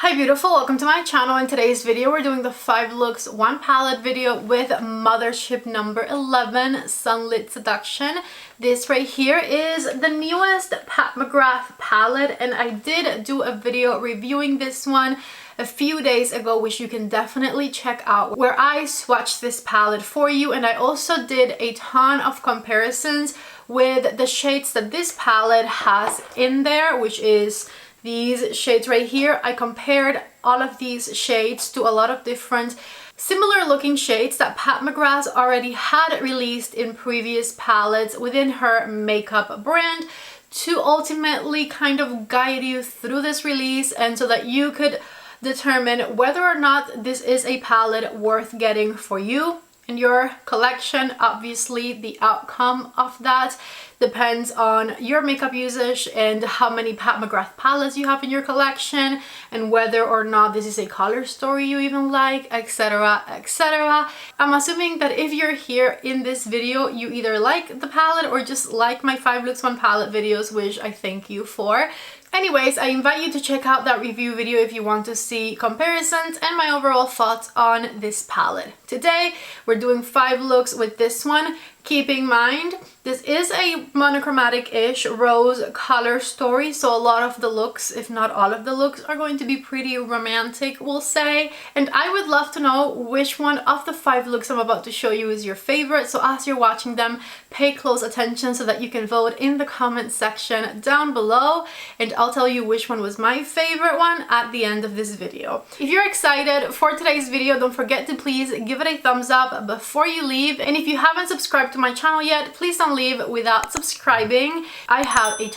Hi beautiful, welcome to my channel. In today's video we're doing the 5 looks 1 palette video with Mothership number 11, Sunlit Seduction. This right here is the newest Pat McGrath palette, and I did do a video reviewing this one a few days ago, which you can definitely check out, where I swatched this palette for you, and I also did a ton of comparisons with the shades that this palette has in there, which is these shades right here. I compared all of these shades to a lot of different similar looking shades that Pat McGrath already had released in previous palettes within her makeup brand, to ultimately kind of guide you through this release and so that you could determine whether or not this is a palette worth getting for you in your collection. Obviously, the outcome of that depends on your makeup usage and how many Pat McGrath palettes you have in your collection, and whether or not this is a color story you even like, etc, etc. I'm assuming that if you're here in this video, you either like the palette or just like my 5 looks 1 palette videos, which I thank you for. Anyways, I invite you to check out that review video if you want to see comparisons and my overall thoughts on this palette. Today, we're doing 5 looks with this one. Keep in mind, this is a monochromatic-ish rose color story, so a lot of the looks, if not all of the looks, are going to be pretty romantic, we'll say. And I would love to know which one of the 5 looks I'm about to show you is your favorite, so as you're watching them, pay close attention so that you can vote in the comment section down below, and I'll tell you which one was my favorite one at the end of this video. If you're excited for today's video, don't forget to please give it a thumbs up before you leave, and if you haven't subscribed to my channel yet, please don't leave without subscribing. I have a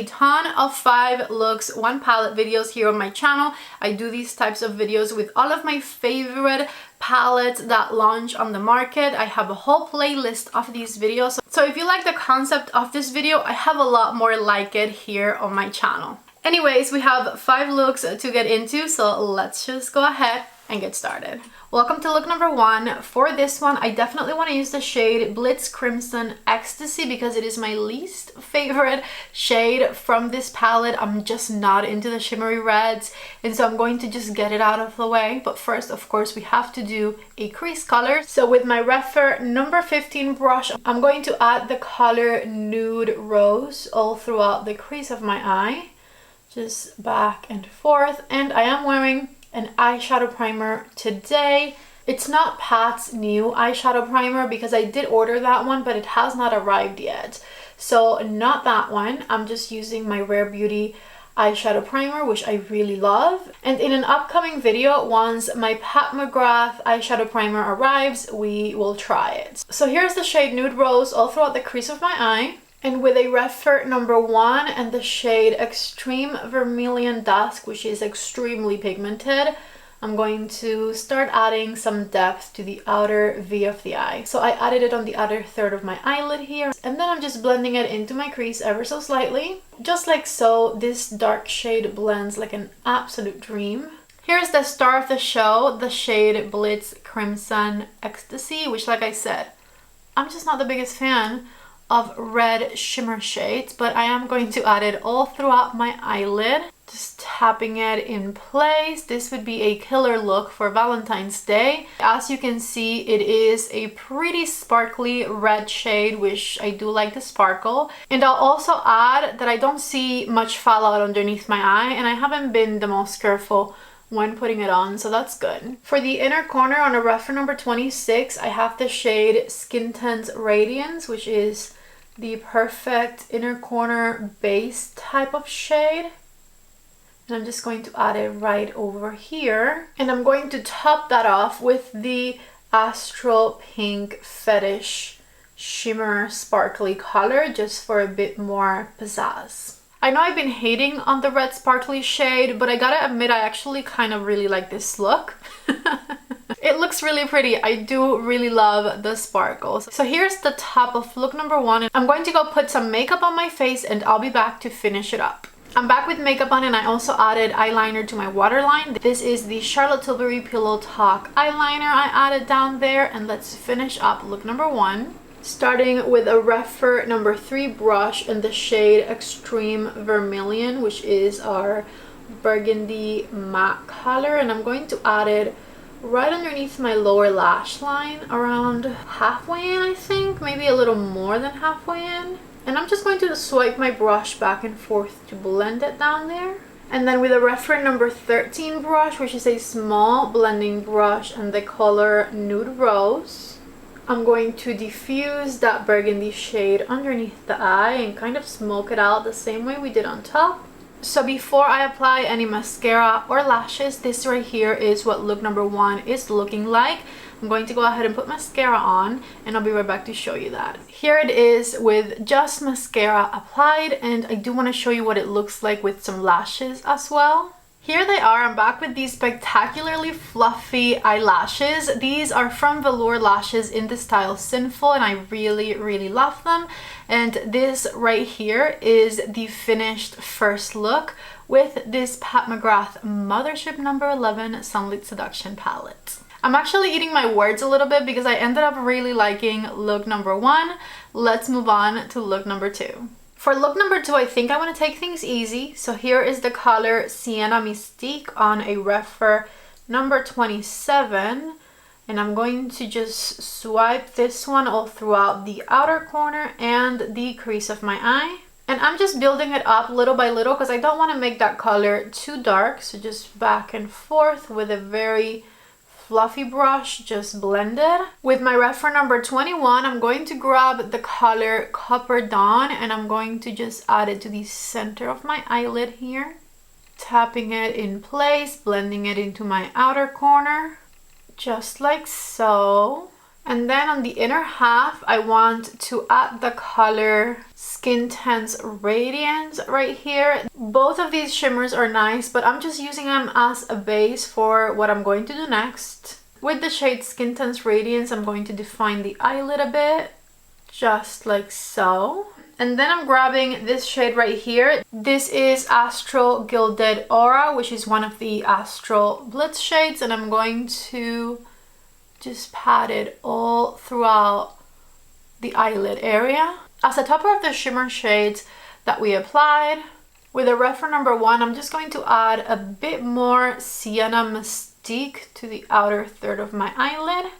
ton of 5 looks 1 palette videos here on my channel. I do these types of videos with all of my favorite palettes that launch on the market. I have a whole playlist of these videos, so if you like the concept of this video, I have a lot more like it here on my channel. Anyways, we have 5 looks to get into, so let's just go ahead and get started. Welcome to look number 1. For this one, I definitely want to use the shade Blitz Crimson Ecstasy because it is my least favorite shade from this palette. I'm just not into the shimmery reds, and so I'm going to just get it out of the way. But first, of course, we have to do a crease color. So with my Refer number 15 brush, I'm going to add the color Nude Rose all throughout the crease of my eye, just back and forth. And I am wearing an eyeshadow primer today. It's not Pat's new eyeshadow primer because I did order that one, but it has not arrived yet. So not that one. I'm just using my Rare Beauty eyeshadow primer, which I really love. And in an upcoming video, once my Pat McGrath eyeshadow primer arrives, we will try it. So here's the shade Nude Rose all throughout the crease of my eye. And with a Refer number 1 and the shade Extreme Vermilion Dusk, which is extremely pigmented, I'm going to start adding some depth to the outer V of the eye. So I added it on the outer third of my eyelid here, and then I'm just blending it into my crease ever so slightly. Just like so, this dark shade blends like an absolute dream. Here's the star of the show, the shade Blitz Crimson Ecstasy, which, like I said, I'm just not the biggest fan of red shimmer shades, but I am going to add it all throughout my eyelid, just tapping it in place. This would be a killer look for Valentine's Day. As you can see, it is a pretty sparkly red shade, which I do like the sparkle. And I'll also add that I don't see much fallout underneath my eye, and I haven't been the most careful when putting it on, so that's good. For the inner corner on a Refer number 26, I have the shade Skin Tense Radiance, which is the perfect inner corner base type of shade. And I'm just going to add it right over here. And I'm going to top that off with the Astral Pink Fetish Shimmer Sparkly color, just for a bit more pizzazz. I know I've been hating on the red sparkly shade, but I gotta admit I actually kind of really like this look. It looks really pretty. I do really love the sparkles. So here's the top of look number 1. I'm going to go put some makeup on my face and I'll be back to finish it up. I'm back with makeup on, and I also added eyeliner to my waterline. This is the Charlotte Tilbury Pillow Talk eyeliner I added down there, and let's finish up look number 1. Starting with a Refer number 3 brush in the shade Extreme Vermilion, which is our burgundy matte color, and I'm going to add it right underneath my lower lash line, around halfway in, I think, maybe a little more than halfway in. And I'm just going to swipe my brush back and forth to blend it down there. And then with a reference number 13 brush, which is a small blending brush and the color Nude Rose, I'm going to diffuse that burgundy shade underneath the eye and kind of smoke it out the same way we did on top. So before I apply any mascara or lashes, this right here is what look number 1 is looking like. I'm going to go ahead and put mascara on, and I'll be right back to show you that. Here it is with just mascara applied, and I do want to show you what it looks like with some lashes as well. Here they are. I'm back with these spectacularly fluffy eyelashes. These are from Velour Lashes in the style Sinful, and I really love them. And this right here is the finished first look with this Mcgrath Mothership number 11 Sunlit Seduction palette. I'm actually eating my words a little bit because I ended up really liking look number 1. Let's move on to look number 2. For look number 2, I think I want to take things easy. So here is the color Sienna Mystique on a refer number 27. And I'm going to just swipe this one all throughout the outer corner and the crease of my eye. And I'm just building it up little by little because I don't want to make that color too dark. So just back and forth with a very fluffy brush, just blend it. With my reference number 21, I'm going to grab the color Copper Dawn and I'm going to just add it to the center of my eyelid here. Tapping it in place, blending it into my outer corner, just like so. And then on the inner half, I want to add the color Skin Tense Radiance right here. Both of these shimmers are nice, but I'm just using them as a base for what I'm going to do next. With the shade Skin Tense Radiance, I'm going to define the eyelid a bit, just like so. And then I'm grabbing this shade right here. This is Astral Gilded Aura, which is one of the Astral Blitz shades, and I'm going to just pat it all throughout the eyelid area. As the topper of the shimmer shades that we applied, with a reference number 1, I'm just going to add a bit more Sienna Mystique to the outer third of my eyelid.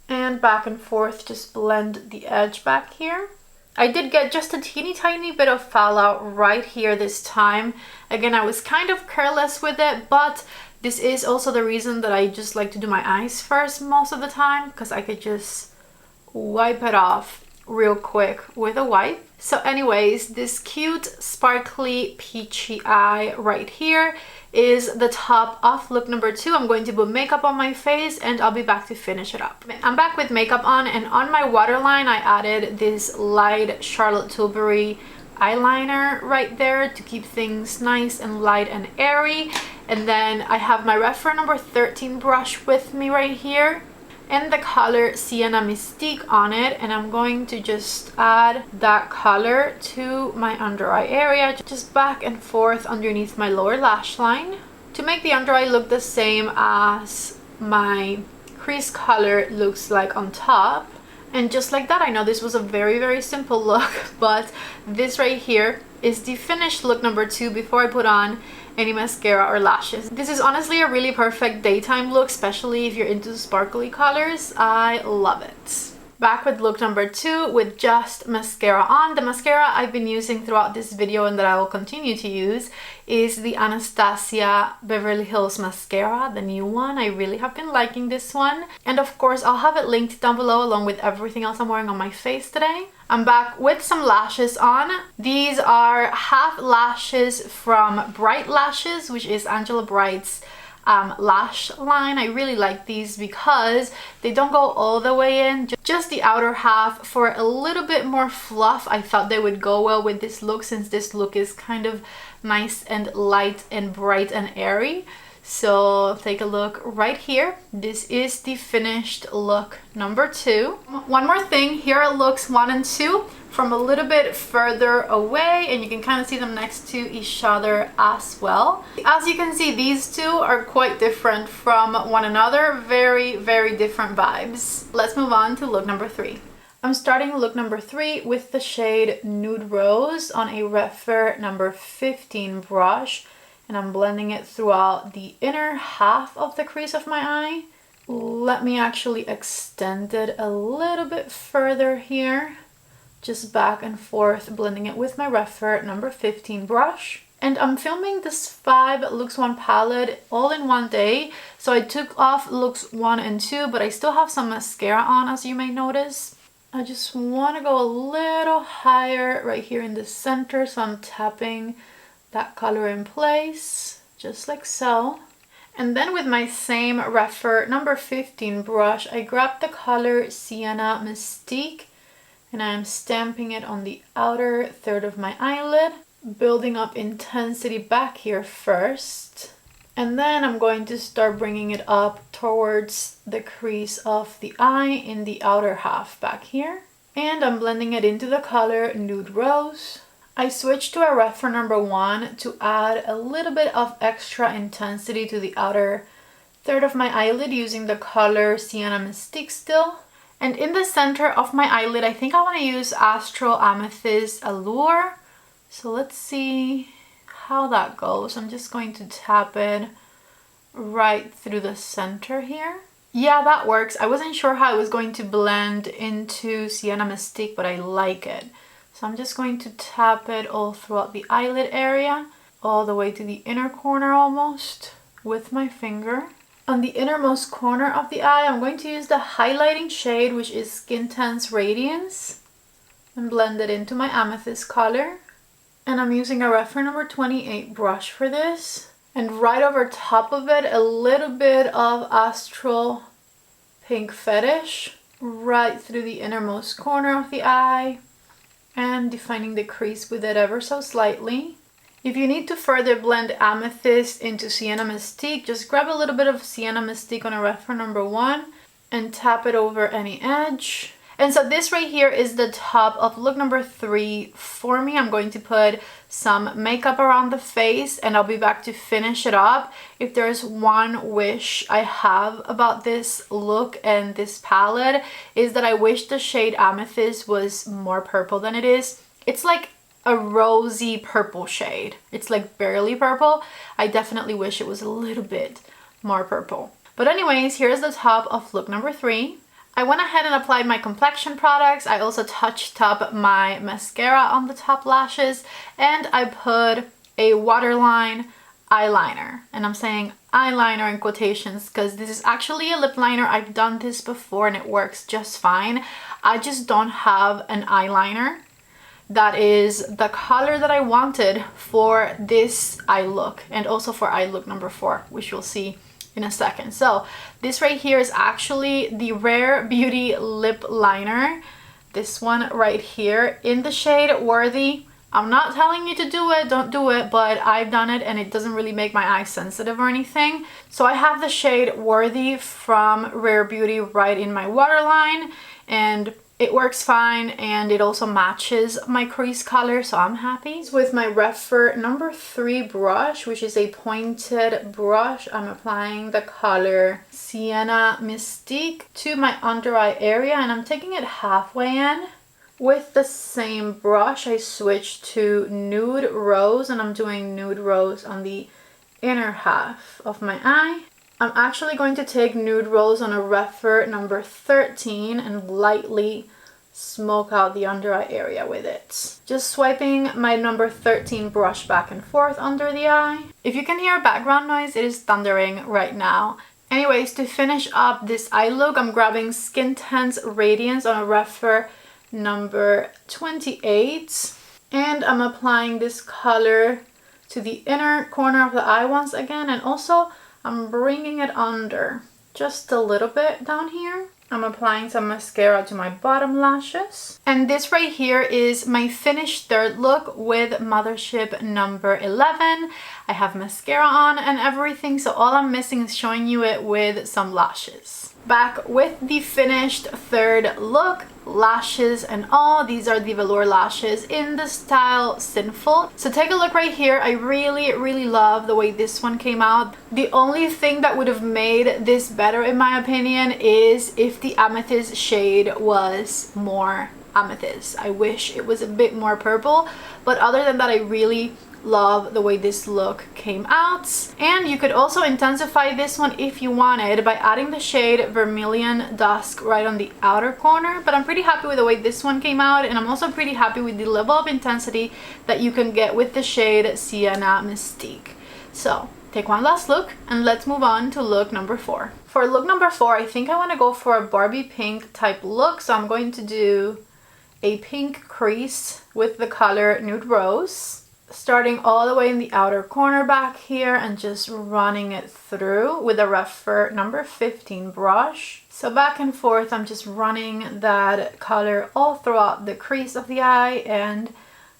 And back and forth, just blend the edge back here. I did get just a teeny tiny bit of fallout right here this time. Again, I was kind of careless with it, but this is also the reason that I just like to do my eyes first most of the time, because I could just wipe it off real quick with a wipe. So anyways, this cute sparkly peachy eye right here is the top of look number 2. I'm going to put makeup on my face and I'll be back to finish it up. I'm back with makeup on, and on my waterline I added this light Charlotte Tilbury eyeliner right there to keep things nice and light and airy. And then I have my reference number 13 brush with me right here and the color Sienna Mystique on it, and I'm going to just add that color to my under eye area, just back and forth underneath my lower lash line to make the under eye look the same as my crease color looks like on top. And just like that, I know this was a very simple look, but this right here is the finished look number 2 before I put on any mascara or lashes. This is honestly a really perfect daytime look, especially if you're into sparkly colors. I love it. Back with look number 2 with just mascara on. The mascara I've been using throughout this video and that I will continue to use is the Anastasia Beverly Hills mascara, the new one. I really have been liking this one. And of course, I'll have it linked down below along with everything else I'm wearing on my face today. I'm back with some lashes on. These are half lashes from Bright Lashes, which is Angela Bright's lash line. I really like these because they don't go all the way in, just the outer half for a little bit more fluff. I thought they would go well with this look since this look is kind of nice and light and bright and airy. So take a look right here. This is the finished look number 2. One more thing, here are looks 1 and 2 from a little bit further away, and you can kind of see them next to each other as well. As you can see, these two are quite different from one another. Very different vibes. Let's move on to look number 3. I'm starting look number 3 with the shade Nude Rose on a refer number 15 brush. and I'm blending it throughout the inner half of the crease of my eye. Let me actually extend it a little bit further here, just back and forth, blending it with my Refer number 15 brush. And I'm filming this 5 looks 1 palette all in one day, so I took off looks 1 and 2, but I still have some mascara on, as you may notice. I just want to go a little higher right here in the center, so I'm tapping that color in place, just like so. And then with my same Refer number 15 brush, I grabbed the color Sienna Mystique, and I'm stamping it on the outer third of my eyelid, building up intensity back here first. And then I'm going to start bringing it up towards the crease of the eye in the outer half back here. And I'm blending it into the color Nude Rose. I switched to a Refer number 1 to add a little bit of extra intensity to the outer third of my eyelid using the color Sienna Mystique still. And in the center of my eyelid, I think I want to use Astral Amethyst Allure. So let's see how that goes. I'm just going to tap it right through the center here. Yeah, that works. I wasn't sure how it was going to blend into Sienna Mystique, but I like it. So I'm just going to tap it all throughout the eyelid area, all the way to the inner corner almost, with my finger. On the innermost corner of the eye, I'm going to use the highlighting shade, which is Skin Tense Radiance, and blend it into my amethyst color. And I'm using a Refer number 28 brush for this. And right over top of it, a little bit of Astral Pink Fetish, right through the innermost corner of the eye, and defining the crease with it ever so slightly. If you need to further blend Amethyst into Sienna Mystique, just grab a little bit of Sienna Mystique on a Refer number 1 and tap it over any edge. And so this right here is the top of look number 3 for me. I'm going to put some makeup around the face and I'll be back to finish it up. If there's one wish I have about this look and this palette, is that I wish the shade Amethyst was more purple than it is. It's like a rosy purple shade. It's like barely purple. I definitely wish it was a little bit more purple. But anyways, here's the top of look number 3. I went ahead and applied my complexion products. I also touched up my mascara on the top lashes, and I put a waterline eyeliner. And I'm saying eyeliner in quotations because this is actually a lip liner. I've done this before and it works just fine. I just don't have an eyeliner that is the color that I wanted for this eye look, and also for eye look number 4, which you'll see in a second. So this right here is actually the Rare Beauty lip liner, this one right here in the shade Worthy. I'm not telling you to do it, don't do it, but I've done it and it doesn't really make my eyes sensitive or anything. So I have the shade Worthy from Rare Beauty right in my waterline, and it works fine, and it also matches my crease color, so I'm happy. With my Refer number 3 brush, which is a pointed brush, I'm applying the color Sienna Mystique to my under eye area, and I'm taking it halfway in. With the same brush, I switched to Nude Rose, and I'm doing Nude Rose on the inner half of my eye. I'm actually going to take Nude Rose on a Refer number 13 and lightly smoke out the under eye area with it. Just swiping my number 13 brush back and forth under the eye. If you can hear background noise, it is thundering right now. Anyways, to finish up this eye look, I'm grabbing Skin Tense Radiance on a Refer number 28. And I'm applying this color to the inner corner of the eye once again, and also I'm bringing it under just a little bit down here. I'm applying some mascara to my bottom lashes. And this right here is my finished third look with Mothership number 11. I have mascara on and everything, so all I'm missing is showing you it with some lashes. Back with the finished third look, lashes and all. These are the velour lashes in the style Sinful. So take a look right here. I really love the way this one came out. The only thing that would have made this better, in my opinion, is if the amethyst shade was more amethyst. I wish it was a bit more purple, but other than that, I really love the way this look came out. And you could also intensify this one if you wanted by adding the shade Vermilion Dusk right on the outer corner, but I'm pretty happy with the way this one came out, and I'm also pretty happy with the level of intensity that you can get with the shade Sienna Mystique. So take one last look and let's move on to look number 4. For look number 4, I think I want to go for a Barbie pink type look, so I'm going to do a pink crease with the color Nude Rose, starting all the way in the outer corner back here and just running it through with a Refer number 15 brush. So back and forth, I'm just running that color all throughout the crease of the eye and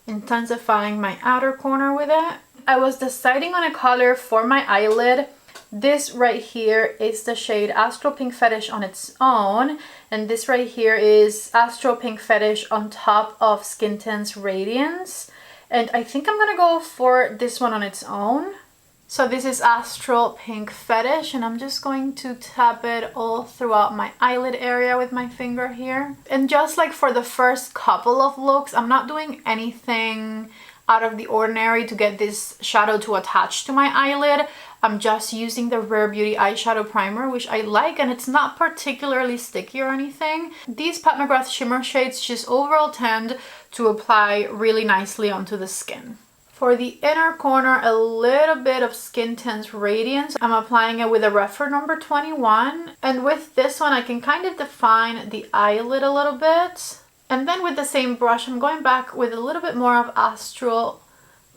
intensifying my outer corner with it. I was deciding on a color for my eyelid. This right here is the shade Astral Pink Fetish on its own, and this right here is Astral Pink Fetish on top of Skin Tense Radiance, and I think I'm gonna go for this one on its own. So this is Astral Pink Fetish, and I'm just going to tap it all throughout my eyelid area with my finger here. And just like for the first couple of looks, I'm not doing anything out of the ordinary to get this shadow to attach to my eyelid. I'm just using the Rare Beauty eyeshadow primer, which I like, and it's not particularly sticky or anything. These Pat McGrath shimmer shades just overall tend to apply really nicely onto the skin. For the inner corner, a little bit of Skin Tense Radiance. I'm applying it with a Refer number 21, and with this one I can kind of define the eyelid a little bit. And then with the same brush, I'm going back with a little bit more of Astral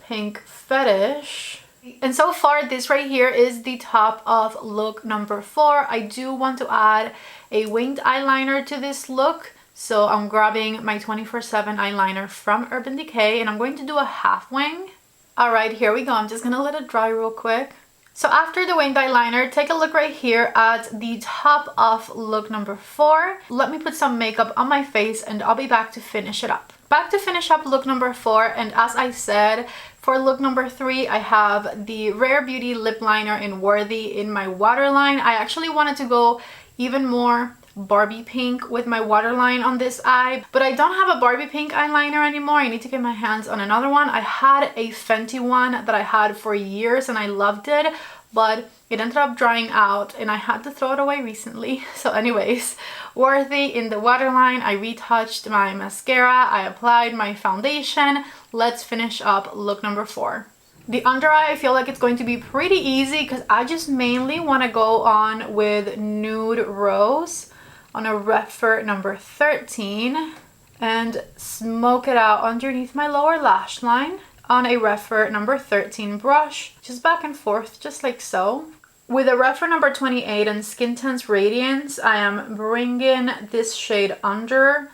Pink Fetish. And so far, this right here is the top of look number 4. I do want to add a winged eyeliner to this look. So I'm grabbing my 24/7 eyeliner from Urban Decay, and I'm going to do a half wing. All right, here we go. I'm just gonna let it dry real quick. So after the winged eyeliner, take a look right here at the top of look number 4. Let me put some makeup on my face and I'll be back to finish it up. Back to finish up look number 4, and as I said, for look number 3, I have the Rare Beauty lip liner in Worthy in my waterline. I actually wanted to go even more Barbie pink with my waterline on this eye, but I don't have a Barbie pink eyeliner anymore. I need to get my hands on another one. I had a Fenty one that I had for years and I loved it, but it ended up drying out and I had to throw it away recently. So anyways, Worthy in the waterline, I retouched my mascara, I applied my foundation. Let's finish up look number 4. The under eye, I feel like it's going to be pretty easy because I just mainly want to go on with Nude Rose on a Refer number 13 and smoke it out underneath my lower lash line on a Refer number 13 brush, just back and forth, just like so. With a Refer number 28 and Skin Tense Radiance, I am bringing this shade under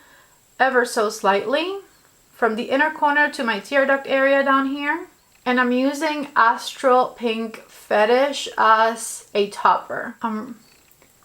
ever so slightly from the inner corner to my tear duct area down here. And I'm using Astral Pink Fetish as a topper. I'm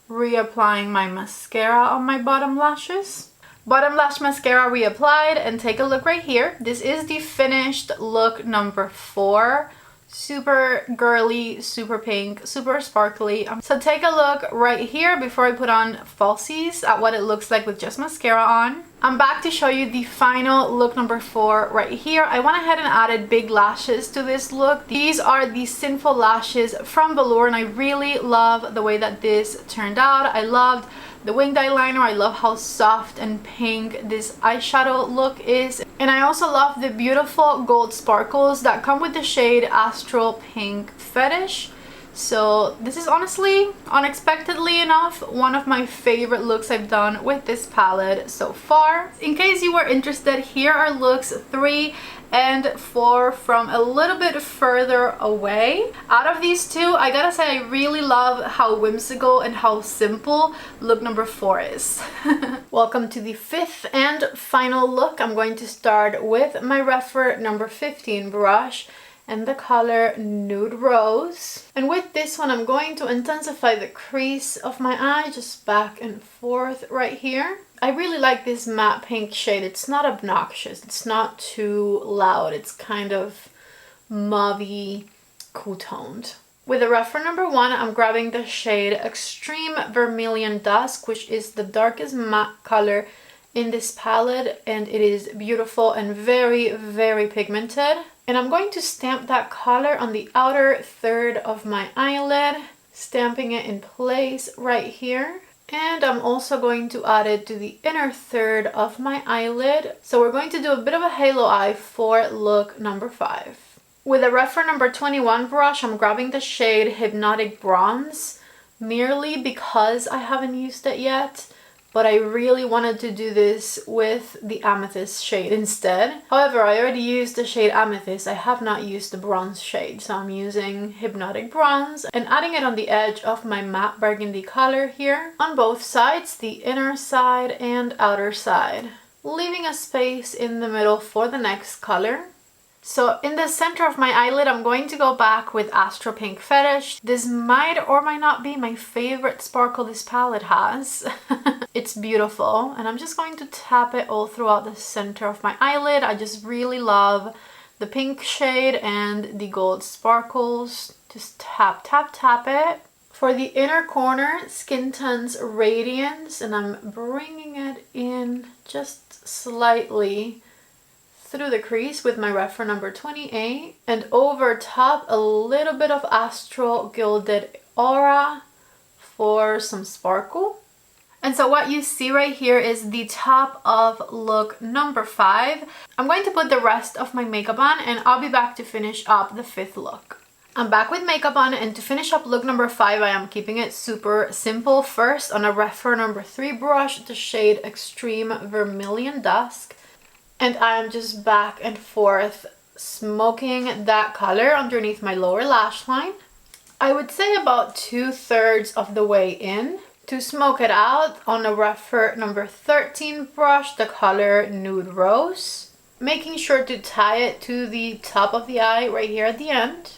reapplying my mascara on my bottom lashes. Bottom lash mascara reapplied, and take a look right here. This is the finished look number 4. Super girly, super pink, super sparkly. So take a look right here before I put on falsies at what it looks like with just mascara on. I'm back to show you the final look number 4 right here. I went ahead and added big lashes to this look. These are the Sinful Lashes from Velour, and I really love the way that this turned out. I loved the winged eyeliner. I love how soft and pink this eyeshadow look is. And I also love the beautiful gold sparkles that come with the shade Astral Pink Fetish. So this is honestly, unexpectedly enough, one of my favorite looks I've done with this palette so far. In case you were interested, here are looks 3 and 4 from a little bit further away. Out of these two, I gotta say I really love how whimsical and how simple look number 4 is. Welcome to the 5th and final look. I'm going to start with my Refer number 15 brush and the color Nude Rose. And with this one, I'm going to intensify the crease of my eye, just back and forth right here. I really like this matte pink shade. It's not obnoxious, it's not too loud, it's kind of mauvey, cool toned. With the Refer number 1, I'm grabbing the shade Extreme Vermilion Dusk, which is the darkest matte color in this palette, and it is beautiful and very, very pigmented. And I'm going to stamp that color on the outer third of my eyelid, stamping it in place right here. And I'm also going to add it to the inner third of my eyelid. So we're going to do a bit of a halo eye for look number 5. With a reference number 21 brush, I'm grabbing the shade Hypnotic Bronze, merely because I haven't used it yet. But I really wanted to do this with the Amethyst shade instead. However, I already used the shade Amethyst. I have not used the bronze shade. So I'm using Hypnotic Bronze and adding it on the edge of my matte burgundy color here. On both sides, the inner side and outer side. Leaving a space in the middle for the next color. So in the center of my eyelid, I'm going to go back with Astro Pink Fetish. This might or might not be my favorite sparkle this palette has. It's beautiful, and I'm just going to tap it all throughout the center of my eyelid. I just really love the pink shade and the gold sparkles. Just tap, tap, tap it. For the inner corner, Skin Tone's Radiance, and I'm bringing it in just slightly through the crease with my reference number 28, and over top a little bit of Astral Gilded Aura for some sparkle. And so what you see right here is the top of look number 5. I'm going to put the rest of my makeup on, and I'll be back to finish up the 5th look. I'm back with makeup on, and to finish up look number 5, I am keeping it super simple. First, on a reference number 3 brush, the shade Extreme Vermilion Dusk. And I'm just back and forth smoking that color underneath my lower lash line. I would say about 2/3 of the way in. To smoke it out, on a reference number 13 brush, the color Nude Rose. Making sure to tie it to the top of the eye right here at the end.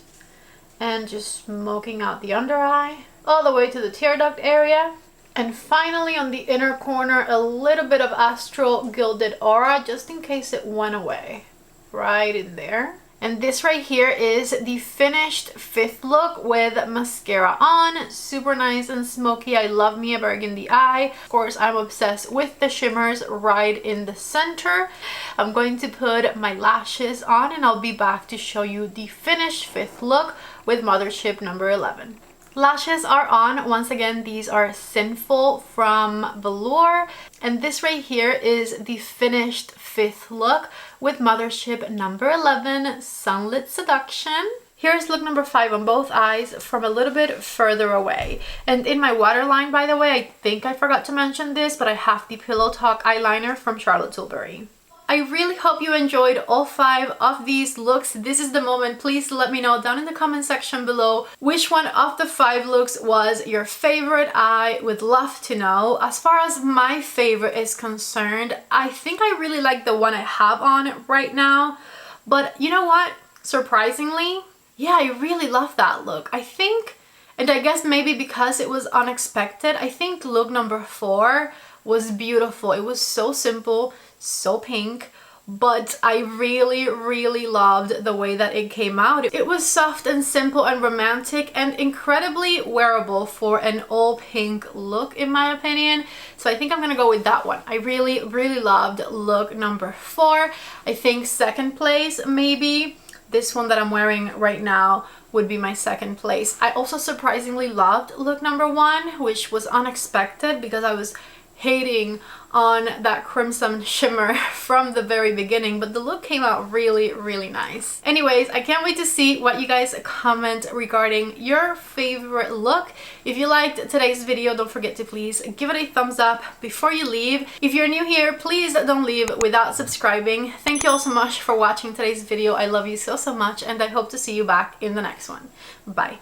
And just smoking out the under eye all the way to the tear duct area. And finally, on the inner corner, a little bit of Astral Gilded Aura, just in case it went away. Right in there. And this right here is the finished 5th look with mascara on. Super nice and smoky. I love me a burgundy eye. Of course, I'm obsessed with the shimmers right in the center. I'm going to put my lashes on, and I'll be back to show you the finished 5th look with Mothership number 11. Lashes are on. Once again, these are Sinful from Velour, and this right here is the finished 5th look with Mothership number 11, Sunlit Seduction. Here's look number 5 on both eyes from a little bit further away. And in my waterline, by the way, I think I forgot to mention this, but I have the Pillow Talk eyeliner from Charlotte Tilbury. I really hope you enjoyed all 5 of these looks. This is the moment. Please let me know down in the comment section below which one of the 5 looks was your favorite. I would love to know. As far as my favorite is concerned, I think I really like the one I have on right now. But you know what? Surprisingly, yeah, I really love that look. I think, and I guess maybe because it was unexpected, I think look number 4 was beautiful. It was so simple, so pink, but I really loved the way that it came out. It was soft and simple and romantic and incredibly wearable for an all pink look, in my opinion. So I think I'm gonna go with that one. I really loved look number 4. I think second place, maybe this one that I'm wearing right now would be my second place. I also surprisingly loved look number 1, which was unexpected because I was hating on that crimson shimmer from the very beginning, but the look came out really nice. Anyways, I can't wait to see what you guys comment regarding your favorite look. If you liked today's video, don't forget to please give it a thumbs up before you leave. If you're new here, please don't leave without subscribing. Thank you all so much for watching today's video. I love you so much, and I hope to see you back in the next one. Bye.